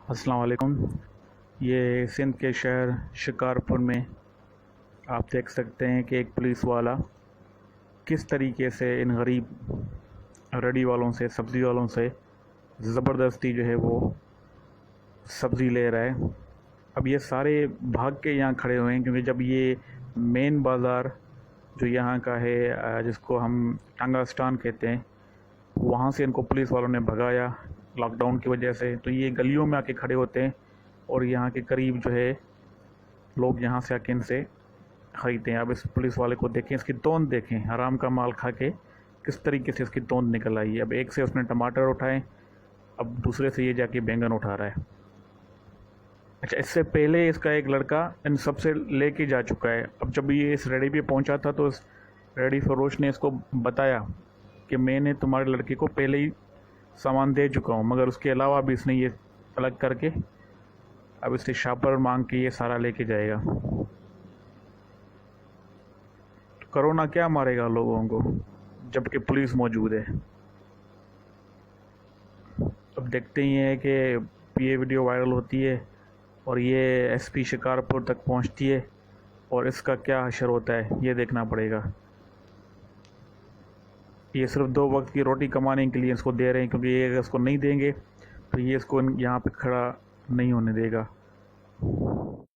अस्सलाम वालेकुम। ये सिंध के शहर शिकारपुर में आप देख सकते हैं कि एक पुलिस वाला किस तरीके से इन गरीब रेडी वालों से, सब्ज़ी वालों से ज़बरदस्ती जो है वो सब्ज़ी ले रहा है। अब ये सारे भाग के यहाँ खड़े हुए हैं क्योंकि जब ये मेन बाज़ार जो यहाँ का है, जिसको हम टांगास्तान कहते हैं, वहाँ से इनको पुलिस वालों ने भगाया लॉकडाउन की वजह से। तो ये गलियों में आके खड़े होते हैं और यहाँ के करीब जो है लोग यहाँ से आके इनसे ख़रीदते हैं। अब इस पुलिस वाले को देखें, इसकी तोंद देखें, हराम का माल खा के किस तरीके से इसकी तोंद निकल आई है। अब एक से उसने टमाटर उठाए, अब दूसरे से ये जाके बैंगन उठा रहा है। अच्छा, इससे पहले इसका एक लड़का इन सब से ले के जा चुका है। अब जब ये इस रेडी पे पहुंचा था तो इस रेडी फरोश ने इसको बताया कि मैंने तुम्हारे लड़के को पहले ही सामान दे चुका हूँ, मगर उसके अलावा भी इसने ये अलग करके अब इससे शापर मांग के ये सारा लेके जाएगा। तो कोरोना क्या मारेगा लोगों को जबकि पुलिस मौजूद है। अब देखते ही हैं कि ये वीडियो वायरल होती है और ये एसपी शिकारपुर तक पहुंचती है और इसका क्या हशर होता है ये देखना पड़ेगा। ये सिर्फ 2 वक्त की रोटी कमाने के लिए इसको दे रहे हैं, क्योंकि ये अगर इसको नहीं देंगे तो ये इसको यहाँ पे खड़ा नहीं होने देगा।